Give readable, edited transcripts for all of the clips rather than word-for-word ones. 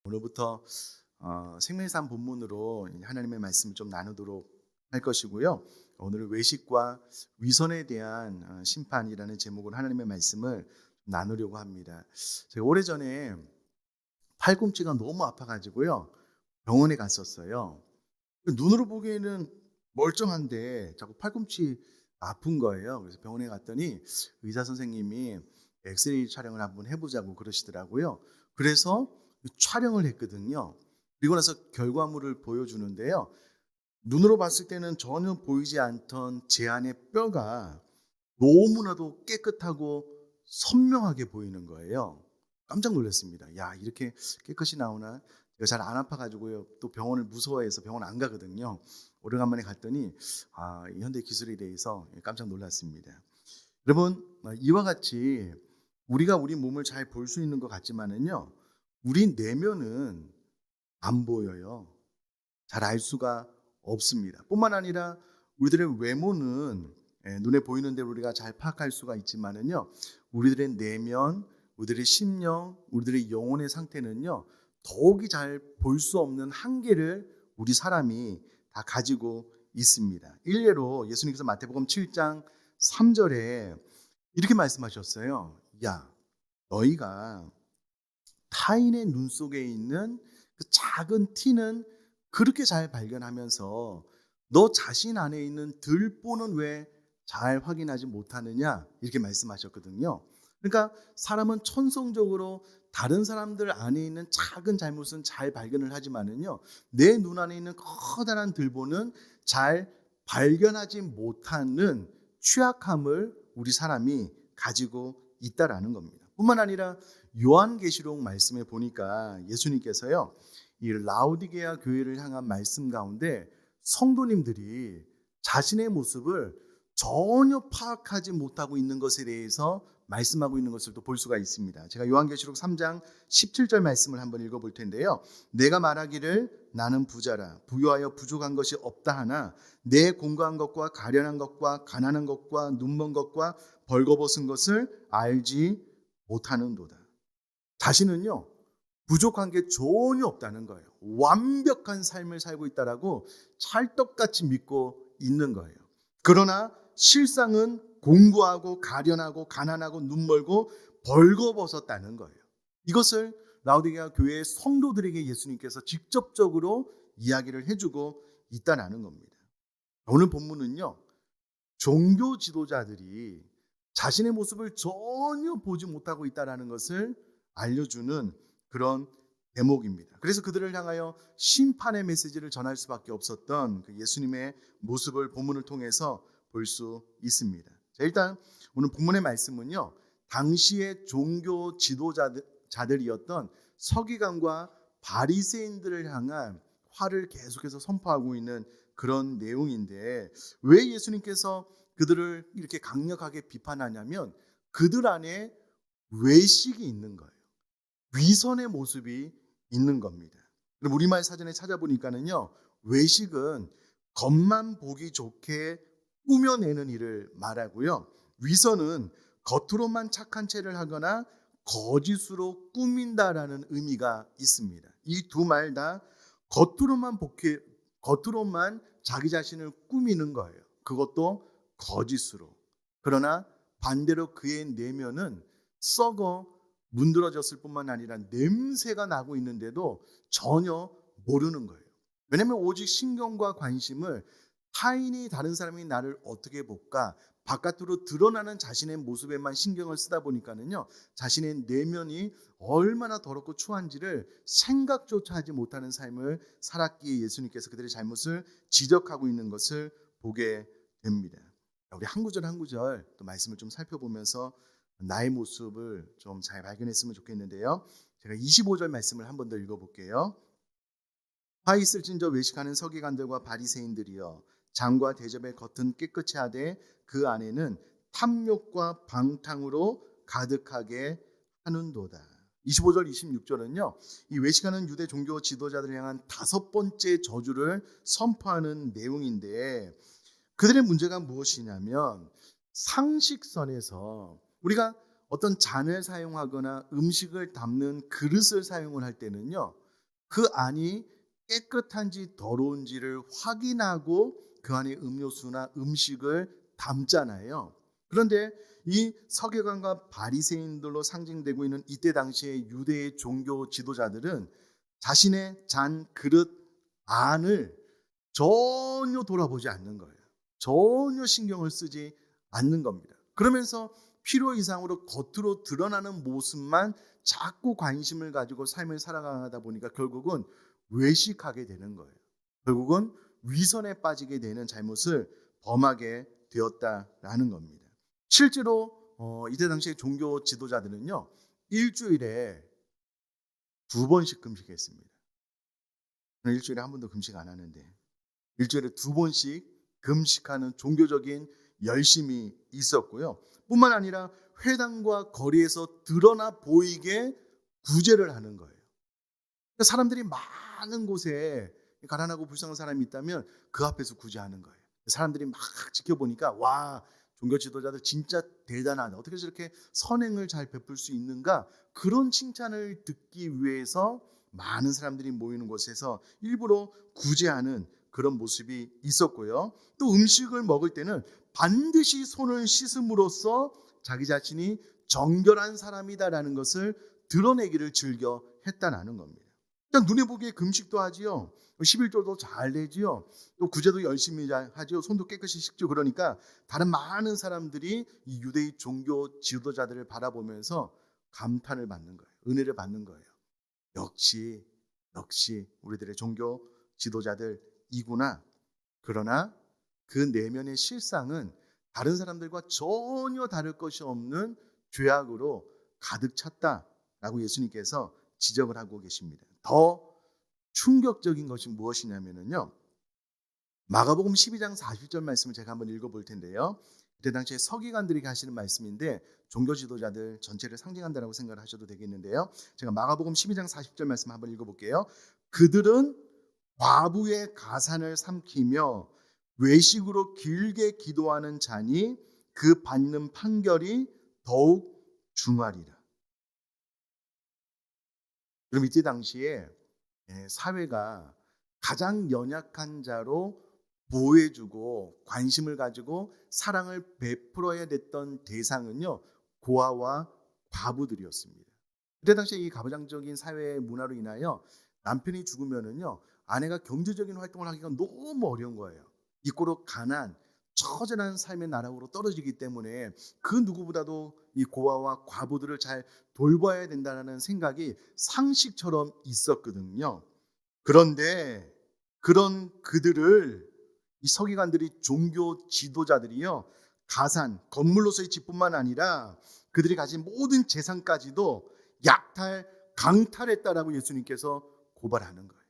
오늘부터 생명의 삶 본문으로 하나님의 말씀을 좀 나누도록 할 것이고요. 오늘은 외식과 위선에 대한 심판이라는 제목으로 하나님의 말씀을 나누려고 합니다. 제가 오래전에 팔꿈치가 너무 아파가지고요. 병원에 갔었어요. 눈으로 보기에는 멀쩡한데 자꾸 팔꿈치 아픈 거예요. 그래서 병원에 갔더니 의사 선생님이 엑스레이 촬영을 한번 해보자고 그러시더라고요. 그래서 촬영을 했거든요. 그리고 나서 결과물을 보여주는데요. 눈으로 봤을 때는 전혀 보이지 않던 제 안의 뼈가 너무나도 깨끗하고 선명하게 보이는 거예요. 깜짝 놀랐습니다. 야, 이렇게 깨끗이 나오나? 제가 잘 안 아파가지고요. 또 병원을 무서워해서 병원 안 가거든요. 오래간만에 갔더니 이 현대 기술에 대해서 깜짝 놀랐습니다. 여러분, 이와 같이 우리가 우리 몸을 잘 볼 수 있는 것 같지만은요, 우리 내면은 안 보여요. 잘 알 수가 없습니다. 뿐만 아니라 우리들의 외모는 눈에 보이는 대로 우리가 잘 파악할 수가 있지만은요, 우리들의 내면, 우리들의 심령, 우리들의 영혼의 상태는요, 더욱이 잘 볼 수 없는 한계를 우리 사람이 다 가지고 있습니다. 일례로 예수님께서 마태복음 7장 3절에 이렇게 말씀하셨어요. 야, 너희가 타인의 눈 속에 있는 그 작은 티는 그렇게 잘 발견하면서 너 자신 안에 있는 들보는 왜 잘 확인하지 못하느냐? 이렇게 말씀하셨거든요. 그러니까 사람은 천성적으로 다른 사람들 안에 있는 작은 잘못은 잘 발견을 하지만은요, 내 눈 안에 있는 커다란 들보는 잘 발견하지 못하는 취약함을 우리 사람이 가지고 있다라는 겁니다. 뿐만 아니라 요한계시록 말씀에 보니까 예수님께서요, 이 라오디게아 교회를 향한 말씀 가운데 성도님들이 자신의 모습을 전혀 파악하지 못하고 있는 것에 대해서 말씀하고 있는 것을 또 볼 수가 있습니다. 제가 요한계시록 3장 17절 말씀을 한번 읽어볼 텐데요. 내가 말하기를 나는 부자라 부유하여 부족한 것이 없다 하나 내 공고한 것과 가련한 것과 가난한 것과 눈먼 것과 벌거벗은 것을 알지 못하는도다. 자신은요, 부족한 게 전혀 없다는 거예요. 완벽한 삶을 살고 있다라고 찰떡같이 믿고 있는 거예요. 그러나 실상은 공고하고 가련하고 가난하고 눈멀고 벌거벗었다는 거예요. 이것을 라오디게아 교회의 성도들에게 예수님께서 직접적으로 이야기를 해주고 있다는 겁니다. 오늘 본문은요, 종교 지도자들이 자신의 모습을 전혀 보지 못하고 있다는 것을 알려주는 그런 대목입니다. 그래서 그들을 향하여 심판의 메시지를 전할 수밖에 없었던 그 예수님의 모습을 본문을 통해서 볼 수 있습니다. 자, 일단 오늘 본문의 말씀은요, 당시의 종교 지도자들이었던 서기관과 바리새인들을 향한 화를 계속해서 선포하고 있는 그런 내용인데, 왜 예수님께서 그들을 이렇게 강력하게 비판하냐면 그들 안에 외식이 있는 거예요. 위선의 모습이 있는 겁니다. 그럼 우리말 사전에 찾아보니까는요, 외식은 겉만 보기 좋게 꾸며내는 일을 말하고요, 위선은 겉으로만 착한 체를 하거나 거짓으로 꾸민다라는 의미가 있습니다. 이 두 말 다 겉으로만 자기 자신을 꾸미는 거예요. 그것도 거짓으로. 그러나 반대로 그의 내면은 썩어 문드러졌을 뿐만 아니라 냄새가 나고 있는데도 전혀 모르는 거예요. 왜냐하면 오직 신경과 관심을 타인이, 다른 사람이 나를 어떻게 볼까, 바깥으로 드러나는 자신의 모습에만 신경을 쓰다 보니까는요, 자신의 내면이 얼마나 더럽고 추한지를 생각조차 하지 못하는 삶을 살았기에 예수님께서 그들의 잘못을 지적하고 있는 것을 보게 됩니다. 우리 한 구절 한 구절 또 말씀을 좀 살펴보면서 나의 모습을 좀 잘 발견했으면 좋겠는데요. 제가 25절 말씀을 한 번 더 읽어볼게요. 화 있을진저 외식하는 서기관들과 바리새인들이여, 장과 대접의 겉은 깨끗이 하되 그 안에는 탐욕과 방탕으로 가득하게 하는도다. 25절 26절은요, 이 외식하는 유대 종교 지도자들을 향한 다섯 번째 저주를 선포하는 내용인데, 그들의 문제가 무엇이냐면 상식선에서 우리가 어떤 잔을 사용하거나 음식을 담는 그릇을 사용을 할 때는요, 그 안이 깨끗한지 더러운지를 확인하고 그 안에 음료수나 음식을 담잖아요. 그런데 이 서기관과 바리새인들로 상징되고 있는 이때 당시의 유대의 종교 지도자들은 자신의 잔 그릇 안을 전혀 돌아보지 않는 거예요. 전혀 신경을 쓰지 않는 겁니다. 그러면서 필요 이상으로 겉으로 드러나는 모습만 자꾸 관심을 가지고 삶을 살아가다 보니까 결국은 외식하게 되는 거예요. 결국은 위선에 빠지게 되는 잘못을 범하게 되었다라는 겁니다. 실제로 이때 당시의 종교 지도자들은요, 일주일에 2번씩 금식했습니다. 저는 일주일에 한 번도 금식 안 하는데 일주일에 2번씩 금식하는 종교적인 열심이 있었고요. 뿐만 아니라 회당과 거리에서 드러나 보이게 구제를 하는 거예요. 그러니까 사람들이 많은 곳에 가난하고 불쌍한 사람이 있다면 그 앞에서 구제하는 거예요. 사람들이 막 지켜보니까 와, 종교 지도자들 진짜 대단하다. 어떻게 저렇게 선행을 잘 베풀 수 있는가? 그런 칭찬을 듣기 위해서 많은 사람들이 모이는 곳에서 일부러 구제하는 그런 모습이 있었고요. 또 음식을 먹을 때는 반드시 손을 씻음으로써 자기 자신이 정결한 사람이다라는 것을 드러내기를 즐겨 했다는 겁니다. 그냥 눈에 보기에 금식도 하지요. 11조도 잘 내지요. 또 구제도 열심히 하지요. 손도 깨끗이 씻죠. 그러니까 다른 많은 사람들이 이 유대의 종교 지도자들을 바라보면서 감탄을 받는 거예요. 은혜를 받는 거예요. 역시 우리들의 종교 지도자들이구나. 그러나 그 내면의 실상은 다른 사람들과 전혀 다를 것이 없는 죄악으로 가득 찼다라고 예수님께서 지적을 하고 계십니다. 더 충격적인 것이 무엇이냐면요. 마가복음 12장 40절 말씀을 제가 한번 읽어볼 텐데요. 그때 당시에 서기관들이 하시는 말씀인데 종교 지도자들 전체를 상징한다라고 생각을 하셔도 되겠는데요. 제가 마가복음 12장 40절 말씀 한번 읽어볼게요. 그들은 과부의 가산을 삼키며 외식으로 길게 기도하는 자니 그 받는 판결이 더욱 중하리라. 그럼 이때 당시에 사회가 가장 연약한 자로 보호해주고 관심을 가지고 사랑을 베풀어야 됐던 대상은요, 고아와 과부들이었습니다. 그때 당시에 이 가부장적인 사회 문화로 인하여 남편이 죽으면은요, 아내가 경제적인 활동을 하기가 너무 어려운 거예요. 이꼬로 가난, 처절한 삶의 나락으로 떨어지기 때문에 그 누구보다도 이 고아와 과부들을 잘 돌봐야 된다는 생각이 상식처럼 있었거든요. 그런데 그런 그들을 이 서기관들이 종교 지도자들이요, 가산, 건물로서의 집뿐만 아니라 그들이 가진 모든 재산까지도 약탈, 강탈했다라고 예수님께서 고발하는 거예요.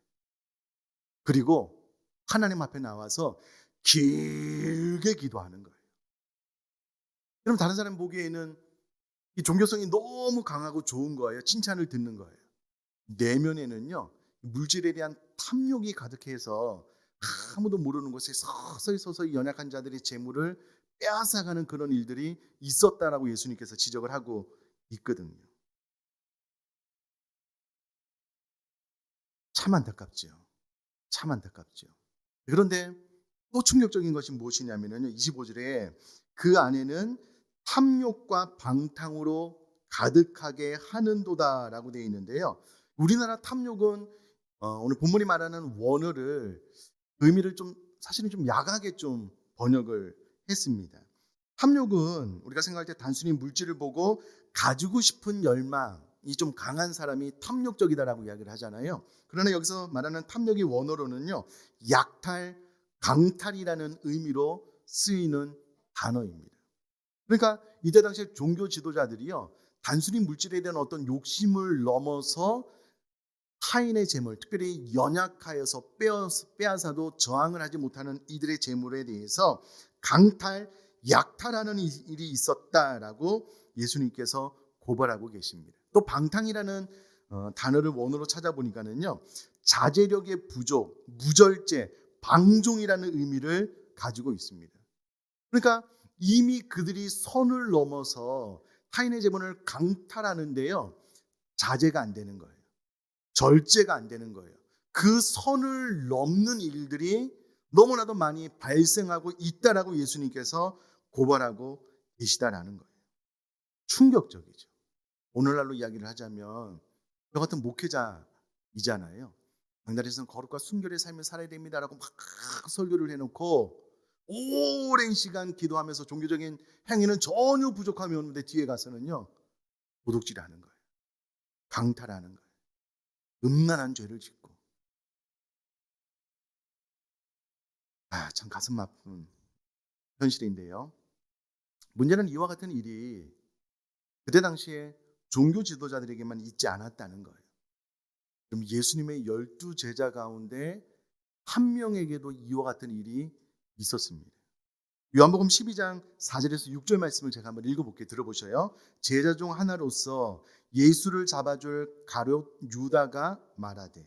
그리고 하나님 앞에 나와서 길게 기도하는 거예요. 그럼 다른 사람 보기에는 이 종교성이 너무 강하고 좋은 거예요. 칭찬을 듣는 거예요. 내면에는요, 물질에 대한 탐욕이 가득해서 아무도 모르는 곳에 서서히 연약한 자들의 재물을 빼앗아가는 그런 일들이 있었다라고 예수님께서 지적을 하고 있거든요. 참 안타깝죠. 참 안타깝죠. 그런데 또 충격적인 것이 무엇이냐면요, 25절에 그 안에는 탐욕과 방탕으로 가득하게 하는도다라고 되어 있는데요. 우리나라 탐욕은 오늘 본문이 말하는 원어를 의미를 좀 사실은 좀 야하게 좀 번역을 했습니다. 탐욕은 우리가 생각할 때 단순히 물질을 보고 가지고 싶은 열망이 좀 강한 사람이 탐욕적이다라고 이야기를 하잖아요. 그러나 여기서 말하는 탐욕의 원어로는요, 약탈, 강탈이라는 의미로 쓰이는 단어입니다. 그러니까 이때 당시에 종교 지도자들이요, 단순히 물질에 대한 어떤 욕심을 넘어서 타인의 재물, 특별히 연약하여서 빼앗아도 저항을 하지 못하는 이들의 재물에 대해서 강탈, 약탈하는 일이 있었다라고 예수님께서 고발하고 계십니다. 또 방탕이라는 단어를 원어로 찾아보니까는요, 자제력의 부족, 무절제, 방종이라는 의미를 가지고 있습니다. 그러니까 이미 그들이 선을 넘어서 타인의 재물을 강탈하는데요, 자제가 안 되는 거예요. 절제가 안 되는 거예요. 그 선을 넘는 일들이 너무나도 많이 발생하고 있다라고 예수님께서 고발하고 계시다라는 거예요. 충격적이죠. 오늘날로 이야기를 하자면 저 같은 목회자이잖아요. 강단에서는 거룩과 순결의 삶을 살아야 됩니다라고 막 설교를 해놓고 오랜 시간 기도하면서 종교적인 행위는 전혀 부족함이 없는데 뒤에 가서는요, 도둑질하는 거예요. 강탈하는 거예요. 음란한 죄를 짓고. 참 가슴 아픈 현실인데요. 문제는 이와 같은 일이 그때 당시에 종교 지도자들에게만 있지 않았다는 거예요. 그럼 예수님의 12제자 가운데 한 명에게도 이와 같은 일이 있었습니다. 요한복음 12장 4절에서 6절 말씀을 제가 한번 읽어볼게요. 들어보셔요. 제자 중 하나로서 예수를 잡아줄 가룟 유다가 말하되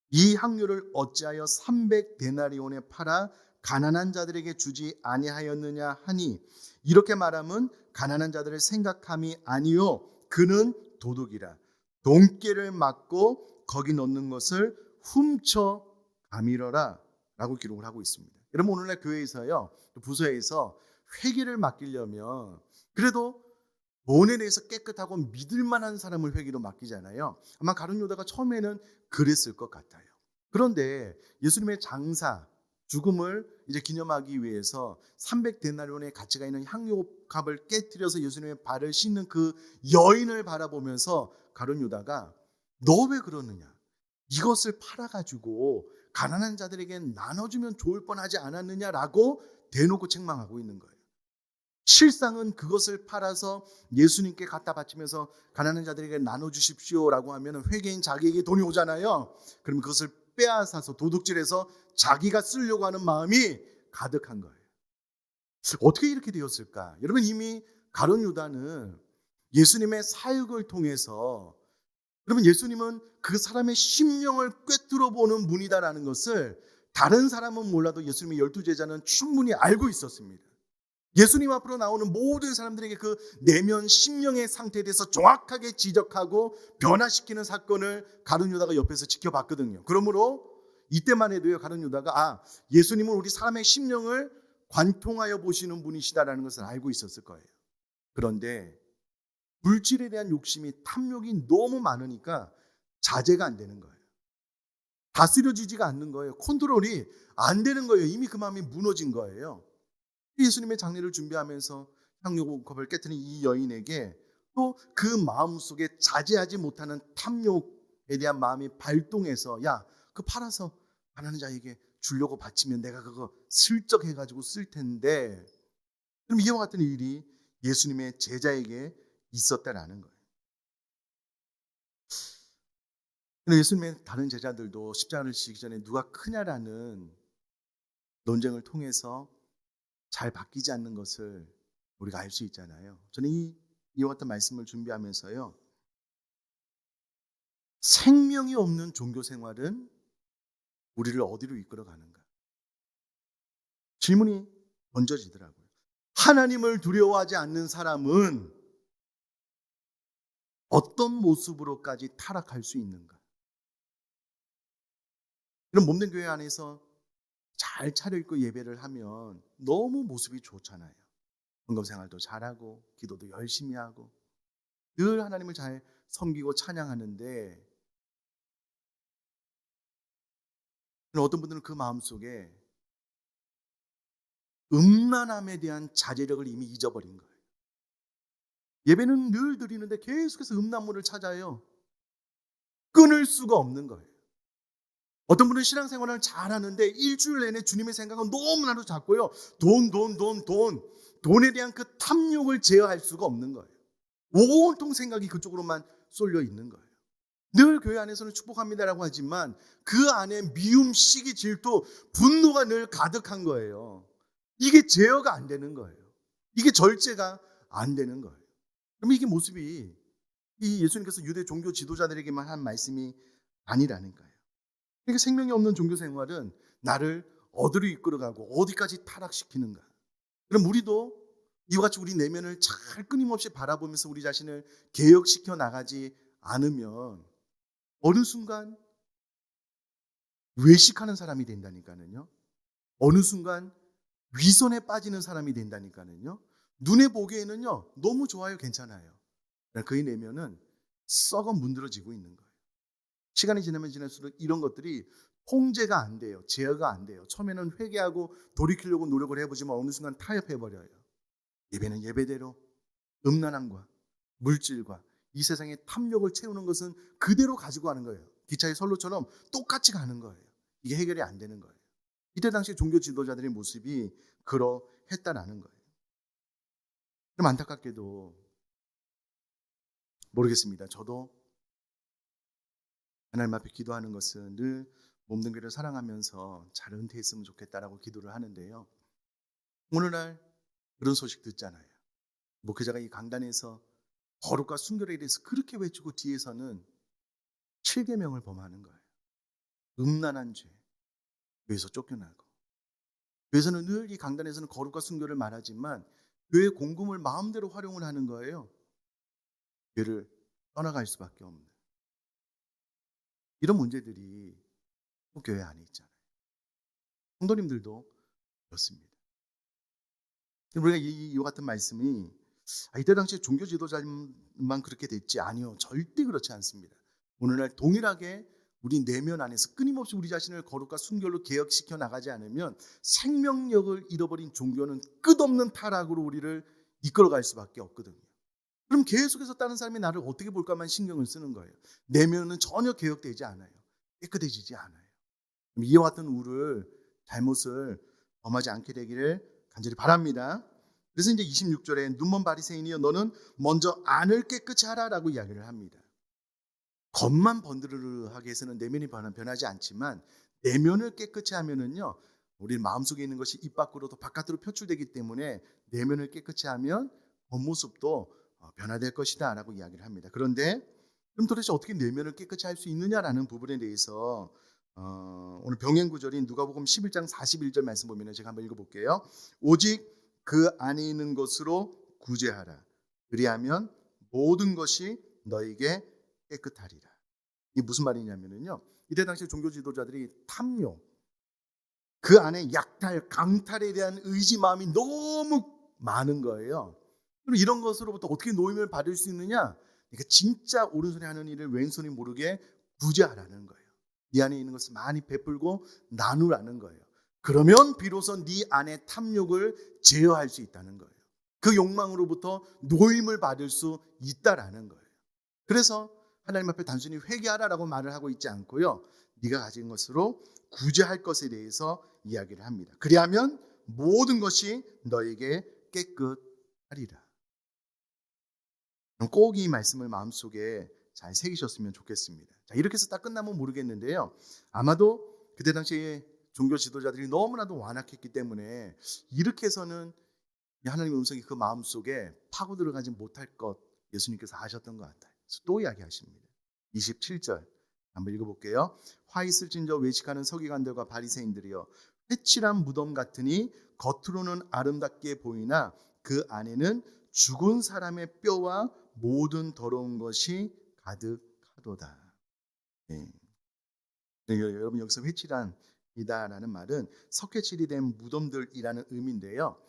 이 향료를 어찌하여 300데나리온에 팔아 가난한 자들에게 주지 아니하였느냐 하니 이렇게 말함은 가난한 자들을 생각함이 아니요 그는 도둑이라 돈깨를 맞고 거기 넣는 것을 훔쳐 가밀어라 라고 기록을 하고 있습니다. 여러분 오늘날 교회에서요 부서에서 회계를 맡기려면 그래도 본에 대해서 깨끗하고 믿을 만한 사람을 회계로 맡기잖아요. 아마 가룟 유다가 처음에는 그랬을 것 같아요. 그런데 예수님의 장사 죽음을 이제 기념하기 위해서 300데나리온의 가치가 있는 향료값을 깨뜨려서 예수님의 발을 씻는 그 여인을 바라보면서 가룟 유다가 너 왜 그러느냐? 이것을 팔아가지고 가난한 자들에게 나눠주면 좋을 뻔하지 않았느냐라고 대놓고 책망하고 있는 거예요. 실상은 그것을 팔아서 예수님께 갖다 바치면서 가난한 자들에게 나눠주십시오라고 하면 회개인 자기에게 돈이 오잖아요. 그러면 그것을 빼앗아서 도둑질해서 자기가 쓰려고 하는 마음이 가득한 거예요. 어떻게 이렇게 되었을까? 여러분 이미 가룟 유다는 예수님의 사역을 통해서 여러분 예수님은 그 사람의 심령을 꿰뚫어 보는 분이다라는 것을 다른 사람은 몰라도 예수님의 12제자는 충분히 알고 있었습니다. 예수님 앞으로 나오는 모든 사람들에게 그 내면 심령의 상태에 대해서 정확하게 지적하고 변화시키는 사건을 가룟 유다가 옆에서 지켜봤거든요. 그러므로 이때만 해도요 가룟 유다가 예수님은 우리 사람의 심령을 관통하여 보시는 분이시다라는 것을 알고 있었을 거예요. 그런데 물질에 대한 욕심이 탐욕이 너무 많으니까 자제가 안 되는 거예요. 다스려지지가 않는 거예요. 컨트롤이 안 되는 거예요. 이미 그 마음이 무너진 거예요. 예수님의 장례를 준비하면서 향료컵을 깨뜨린 이 여인에게 또 그 마음속에 자제하지 못하는 탐욕에 대한 마음이 발동해서 야, 그 팔아서 가난한 자에게 주려고 바치면 내가 그거 슬쩍 해가지고 쓸 텐데 그럼 이와 같은 일이 예수님의 제자에게 있었다라는 거예요. 근데 예수님의 다른 제자들도 십자가를 지기 전에 누가 크냐라는 논쟁을 통해서 잘 바뀌지 않는 것을 우리가 알 수 있잖아요. 저는 이와 같은 말씀을 준비하면서요. 생명이 없는 종교 생활은 우리를 어디로 이끌어 가는가? 질문이 던져지더라고요. 하나님을 두려워하지 않는 사람은 어떤 모습으로까지 타락할 수 있는가? 이런 몸된 교회 안에서 잘 차려입고 예배를 하면 너무 모습이 좋잖아요. 헌금 생활도 잘하고 기도도 열심히 하고 늘 하나님을 잘 섬기고 찬양하는데 어떤 분들은 그 마음속에 음란함에 대한 자제력을 이미 잊어버린 거예요. 예배는 늘 드리는데 계속해서 음란물을 찾아요. 끊을 수가 없는 거예요. 어떤 분은 신앙생활을 잘하는데 일주일 내내 주님의 생각은 너무나도 작고요. 돈에 대한 그 탐욕을 제어할 수가 없는 거예요. 온통 생각이 그쪽으로만 쏠려 있는 거예요. 늘 교회 안에서는 축복합니다라고 하지만 그 안에 미움, 시기, 질투, 분노가 늘 가득한 거예요. 이게 제어가 안 되는 거예요. 이게 절제가 안 되는 거예요. 그럼 이게 모습이 이 예수님께서 유대 종교 지도자들에게만 한 말씀이 아니라니까요. 그러니까 생명이 없는 종교 생활은 나를 어디로 이끌어가고 어디까지 타락시키는가. 그럼 우리도 이와 같이 우리 내면을 잘 끊임없이 바라보면서 우리 자신을 개혁시켜 나가지 않으면 어느 순간 외식하는 사람이 된다니까는요. 어느 순간 위선에 빠지는 사람이 된다니까는요. 눈에 보기에는요, 너무 좋아요, 괜찮아요. 그의 내면은 썩어 문드러지고 있는 거예요. 시간이 지나면 지날수록 이런 것들이 통제가 안 돼요. 제어가 안 돼요. 처음에는 회개하고 돌이키려고 노력을 해보지만 어느 순간 타협해버려요. 예배는 예배대로 음란함과 물질과 이 세상의 탐욕을 채우는 것은 그대로 가지고 가는 거예요. 기차의 선로처럼 똑같이 가는 거예요. 이게 해결이 안 되는 거예요. 이때 당시 종교 지도자들의 모습이 그러했다라는 거예요. 좀 안타깝게도 모르겠습니다. 저도 하나님 앞에 기도하는 것은 늘 몸든 교회를 사랑하면서 잘 은퇴했으면 좋겠다라고 기도를 하는데요. 오늘날 그런 소식 듣잖아요. 목회자가 이 강단에서 거룩과 순결에 대해서 그렇게 외치고 뒤에서는 7계명을 범하는 거예요. 음란한 죄, 교회에서 쫓겨나고. 교회에서는 늘 이 강단에서는 거룩과 순결을 말하지만 교회 공금을 마음대로 활용을 하는 거예요. 교회를 떠나갈 수밖에 없는. 이런 문제들이 교회 안에 있잖아요. 성도님들도 그렇습니다. 우리가 이와 같은 말씀이 이때 당시에 종교 지도자만 그렇게 됐지 아니요. 절대 그렇지 않습니다. 오늘날 동일하게 우리 내면 안에서 끊임없이 우리 자신을 거룩과 순결로 개혁시켜 나가지 않으면 생명력을 잃어버린 종교는 끝없는 타락으로 우리를 이끌어갈 수밖에 없거든요. 그럼 계속해서 다른 사람이 나를 어떻게 볼까만 신경을 쓰는 거예요. 내면은 전혀 개혁되지 않아요. 깨끗해지지 않아요. 이와 같은 잘못을 범하지 않게 되기를 간절히 바랍니다. 그래서 이제 26절에 눈먼 바리새인이여 너는 먼저 안을 깨끗이 하라라고 이야기를 합니다. 겉만 번드르르하게 해서는 내면이 변하지 않지만 내면을 깨끗이 하면은요, 우리 마음속에 있는 것이 입 밖으로도 바깥으로 표출되기 때문에 내면을 깨끗이 하면 겉모습도 변화될 것이다 라고 이야기를 합니다. 그런데 그럼 도대체 어떻게 내면을 깨끗이 할 수 있느냐라는 부분에 대해서 오늘 병행 구절인 누가복음 11장 41절 말씀 보면 제가 한번 읽어볼게요. 오직 그 안에 있는 것으로 구제하라. 그리하면 모든 것이 너에게 깨끗하리라. 이게 무슨 말이냐면요. 이때 당시 종교 지도자들이 탐욕, 그 안에 약탈, 강탈에 대한 의지 마음이 너무 많은 거예요. 그럼 이런 것으로부터 어떻게 노임을 받을 수 있느냐? 그러니까 진짜 오른손이 하는 일을 왼손이 모르게 구제하라는 거예요. 네 안에 있는 것을 많이 베풀고 나누라는 거예요. 그러면 비로소 네 안에 탐욕을 제어할 수 있다는 거예요. 그 욕망으로부터 노임을 받을 수 있다라는 거예요. 그래서 하나님 앞에 단순히 회개하라라고 말을 하고 있지 않고요. 네가 가진 것으로 구제할 것에 대해서 이야기를 합니다. 그리하면 모든 것이 너에게 깨끗하리라. 꼭 이 말씀을 마음속에 잘 새기셨으면 좋겠습니다. 자, 이렇게 해서 딱 끝나면 모르겠는데요. 아마도 그때 당시에 종교 지도자들이 너무나도 완악했기 때문에 이렇게 해서는 하나님의 음성이 그 마음속에 파고 들어가지 못할 것 예수님께서 아셨던 것 같아요. 그래서 또 이야기하십니다. 27절 한번 읽어볼게요. 화 있을진저 외식하는 서기관들과 바리새인들이여 회칠한 무덤 같으니 겉으로는 아름답게 보이나 그 안에는 죽은 사람의 뼈와 모든 더러운 것이 가득하도다. 네. 여러분 여기서 회칠한이다라는 말은 석회칠이 된 무덤들이라는 의미인데요.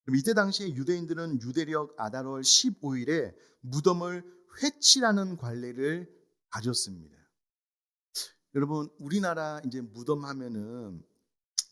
그럼 이때 당시에 유대인들은 유대력 아달월 15일에 무덤을 회칠하는 관례를 가졌습니다. 여러분 우리나라 이제 무덤 하면은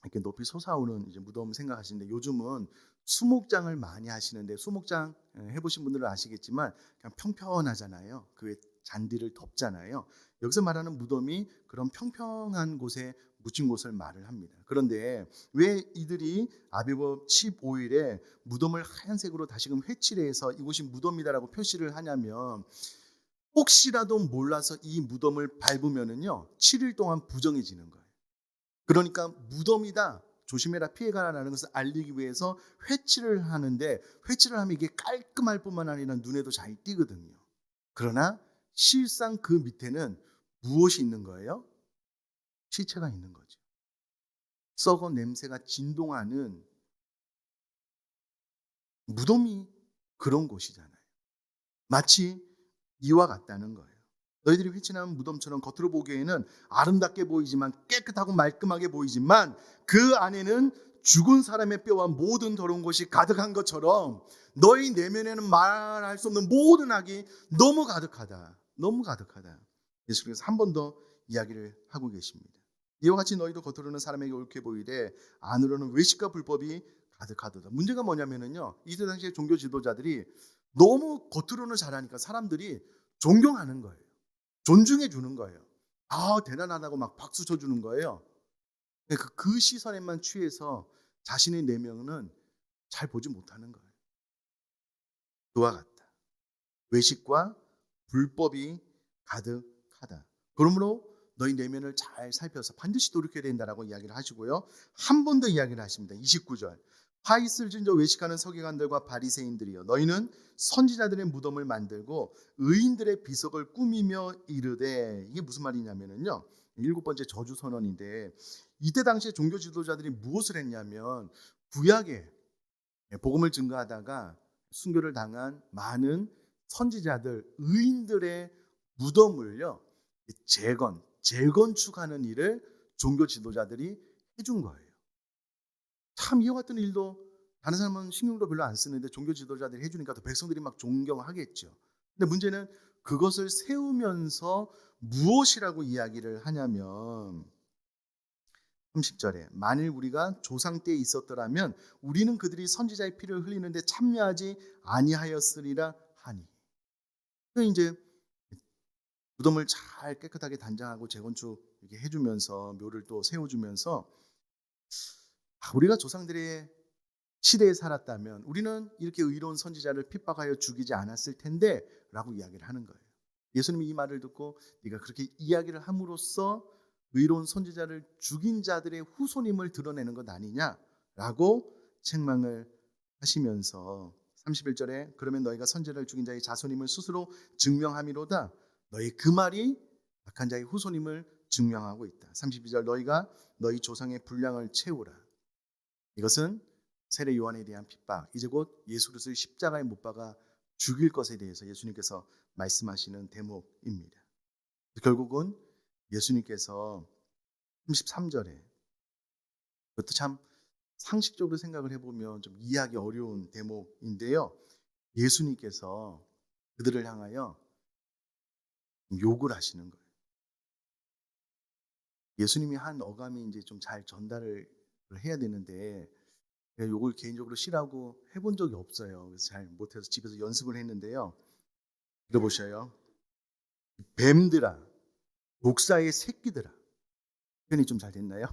이렇게 높이 솟아오르는 이제 무덤 생각하시는데 요즘은 수목장을 많이 하시는데 수목장 해보신 분들은 아시겠지만 그냥 평평하잖아요. 그 잔디를 덮잖아요. 여기서 말하는 무덤이 그런 평평한 곳에 묻힌 곳을 말을 합니다. 그런데 왜 이들이 아비법 15일에 무덤을 하얀색으로 다시금 회칠해서 이곳이 무덤이다라고 표시를 하냐면 혹시라도 몰라서 이 무덤을 밟으면은요 7일 동안 부정해지는 거예요. 그러니까 무덤이다 조심해라 피해가라는 것을 알리기 위해서 회칠을 하는데 회칠을 하면 이게 깔끔할 뿐만 아니라 눈에도 잘 띄거든요. 그러나 실상 그 밑에는 무엇이 있는 거예요? 시체가 있는 거죠. 썩어 냄새가 진동하는 무덤이 그런 곳이잖아요. 마치 이와 같다는 거예요. 너희들이 회친한 무덤처럼 겉으로 보기에는 아름답게 보이지만 깨끗하고 말끔하게 보이지만 그 안에는 죽은 사람의 뼈와 모든 더러운 것이 가득한 것처럼 너희 내면에는 말할 수 없는 모든 악이 너무 가득하다. 너무 가득하다. 예수께서 한 번 더 이야기를 하고 계십니다. 이와 같이 너희도 겉으로는 사람에게 옳게 보이되 안으로는 외식과 불법이 가득하도다. 문제가 뭐냐면은요, 이때 당시에 종교 지도자들이 너무 겉으로는 잘하니까 사람들이 존경하는 거예요. 존중해 주는 거예요. 아, 대단하다고 막 박수 쳐주는 거예요. 그 시선에만 취해서 자신의 내면은 잘 보지 못하는 거예요. 그와 같다. 외식과 불법이 가득하다. 그러므로 너희 내면을 잘 살펴서 반드시 돌이켜야 된다라고 이야기를 하시고요. 한 번 더 이야기를 하십니다. 29절. 화 있을 진저 외식하는 서기관들과 바리새인들이여 너희는 선지자들의 무덤을 만들고 의인들의 비석을 꾸미며 이르되, 이게 무슨 말이냐면요, 일곱 번째 저주 선언인데, 이때 당시에 종교 지도자들이 무엇을 했냐면 구약에 복음을 증거하다가 순교를 당한 많은 선지자들, 의인들의 무덤을요, 재건축하는 일을 종교 지도자들이 해준 거예요. 참 이와 같은 일도 다른 사람은 신경도 별로 안 쓰는데 종교 지도자들이 해주니까 또 백성들이 막 존경하겠죠. 근데 문제는 그것을 세우면서 무엇이라고 이야기를 하냐면 30절에 만일 우리가 조상 때에 있었더라면 우리는 그들이 선지자의 피를 흘리는데 참여하지 아니하였으리라 하니. 이제 무덤을 잘 깨끗하게 단장하고 재건축 이렇게 해주면서 묘를 또 세워주면서 우리가 조상들의 시대에 살았다면 우리는 이렇게 의로운 선지자를 핍박하여 죽이지 않았을 텐데 라고 이야기를 하는 거예요. 예수님이 이 말을 듣고 네가 그렇게 이야기를 함으로써 의로운 선지자를 죽인 자들의 후손임을 드러내는 것 아니냐라고 책망을 하시면서 31절에 그러면 너희가 선지자를 죽인 자의 자손임을 스스로 증명함이로다. 너희 그 말이 악한 자의 후손임을 증명하고 있다. 32절 너희가 너희 조상의 분량을 채우라. 이것은 세례 요한에 대한 핍박, 이제 곧 예수 그리스도의 십자가에 못 박아 죽일 것에 대해서 예수님께서 말씀하시는 대목입니다. 결국은 예수님께서 33절에, 그것도 참 상식적으로 생각을 해보면 좀 이해하기 어려운 대목인데요, 예수님께서 그들을 향하여 욕을 하시는 거예요. 예수님이 한 어감이 이제 좀 잘 전달을 해야 되는데 제가 욕을 개인적으로 싫어하고 해본 적이 없어요. 그래서 잘 못해서 집에서 연습을 했는데요. 들어보셔요. 뱀들아, 목사의 새끼들아. 표현이 좀 잘 됐나요?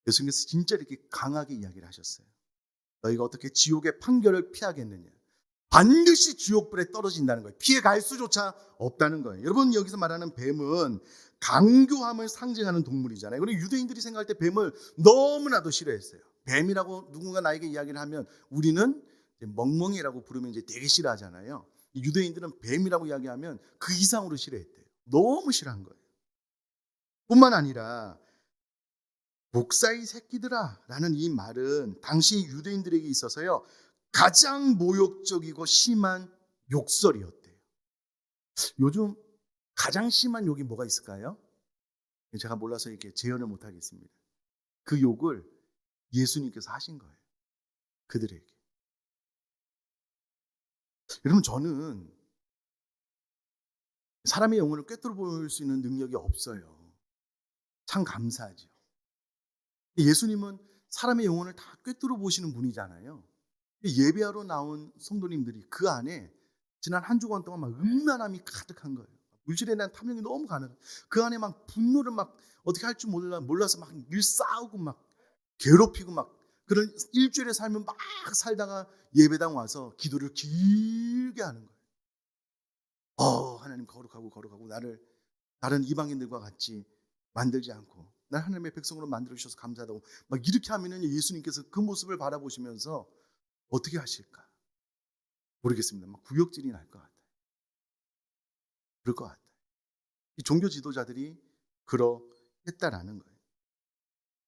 예수님께서 진짜 이렇게 강하게 이야기를 하셨어요. 너희가 어떻게 지옥의 판결을 피하겠느냐. 반드시 지옥불에 떨어진다는 거예요. 피해갈 수조차 없다는 거예요. 여러분, 여기서 말하는 뱀은 강교함을 상징하는 동물이잖아요. 그리고 유대인들이 생각할 때 뱀을 너무나도 싫어했어요. 뱀이라고 누군가 나에게 이야기를 하면 우리는 멍멍이라고 부르면 이제 되게 싫어하잖아요. 유대인들은 뱀이라고 이야기하면 그 이상으로 싫어했대요. 너무 싫어한 거예요. 뿐만 아니라 목사의 새끼들아 라는 이 말은 당시 유대인들에게 있어서요, 가장 모욕적이고 심한 욕설이었대요. 요즘 가장 심한 욕이 뭐가 있을까요? 제가 몰라서 이렇게 재현을 못하겠습니다. 그 욕을 예수님께서 하신 거예요. 그들에게. 여러분, 저는 사람의 영혼을 꿰뚫어 볼 수 있는 능력이 없어요. 참 감사하죠. 예수님은 사람의 영혼을 다 꿰뚫어 보시는 분이잖아요. 예배하러 나온 성도님들이 그 안에 지난 한 주간 동안 막 음란함이 가득한 거예요. 물질에 대한 탐욕이 너무 가는 거예요. 그 안에 막 분노를 막 어떻게 할 줄 몰라서 막 늘 싸우고 막 괴롭히고 막 그런 일주일의 삶을 막 살다가 예배당 와서 기도를 길게 하는 거예요. 하나님 거룩하고 나를 다른 이방인들과 같이 만들지 않고 날 하나님의 백성으로 만들어 주셔서 감사하다고 막 이렇게 하면은 예수님께서 그 모습을 바라보시면서 어떻게 하실까? 모르겠습니다. 막 구역질이 날 것 같아요. 그럴 것 같아요. 이 종교 지도자들이 그러했다라는 거예요.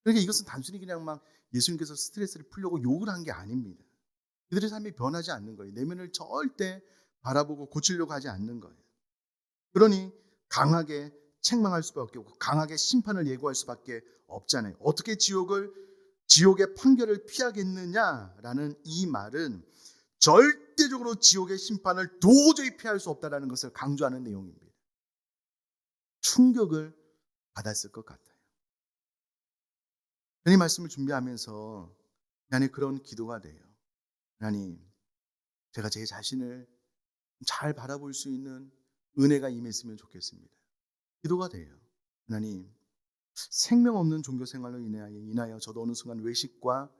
그러니까 이것은 단순히 그냥 막 예수님께서 스트레스를 풀려고 욕을 한 게 아닙니다. 그들의 삶이 변하지 않는 거예요. 내면을 절대 바라보고 고치려고 하지 않는 거예요. 그러니 강하게 책망할 수밖에 없고 강하게 심판을 예고할 수밖에 없잖아요. 어떻게 지옥의 판결을 피하겠느냐라는 이 말은 절대적으로 지옥의 심판을 도저히 피할 수 없다라는 것을 강조하는 내용입니다. 충격을 받았을 것 같아요. 이 말씀을 준비하면서 나는 그런 기도가 돼요. 하나님, 제가 제 자신을 잘 바라볼 수 있는 은혜가 임했으면 좋겠습니다. 기도가 돼요. 하나님, 생명 없는 종교 생활로 인하여 저도 어느 순간 외식과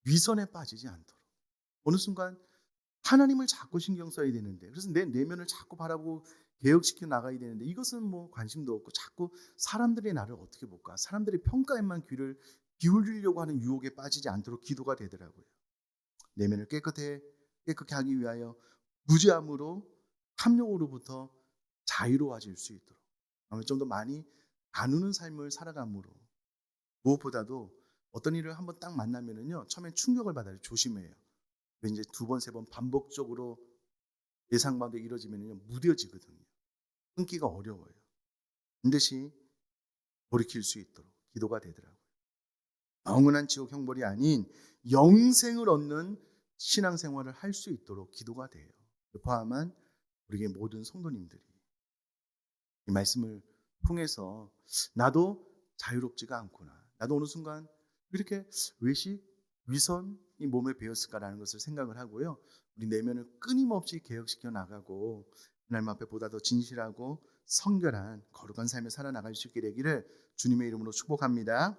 위선에 빠지지 않도록, 어느 순간 하나님을 자꾸 신경 써야 되는데, 그래서 내 내면을 자꾸 바라보고 개혁시켜 나가야 되는데, 이것은 뭐 관심도 없고 자꾸 사람들이 나를 어떻게 볼까, 사람들의 평가에만 귀를 기울이려고 하는 유혹에 빠지지 않도록 기도가 되더라고요. 내면을 깨끗하게 하기 위하여 무죄함으로, 탐욕으로부터 자유로워질 수 있도록, 좀 더 많이 나누는 삶을 살아감으로, 무엇보다도 어떤 일을 한번 딱 만나면은요, 처음엔 충격을 받아요. 조심해요. 이제 두 번, 세 번 반복적으로 예상반대 이루어지면요, 무뎌지거든요. 끊기가 어려워요. 반드시 돌이킬 수 있도록 기도가 되더라고요. 영원한 지옥 형벌이 아닌 영생을 얻는 신앙생활을 할 수 있도록 기도가 돼요. 포함한 우리의 모든 성도님들이 이 말씀을 통해서 나도 자유롭지가 않구나, 나도 어느 순간 이렇게 외식, 위선 이 몸에 배었을까라는 것을 생각을 하고요, 우리 내면을 끊임없이 개혁시켜 나가고 하나님 앞에 보다 더 진실하고 성결한 거룩한 삶을 살아나갈 수 있게 되기를 주님의 이름으로 축복합니다.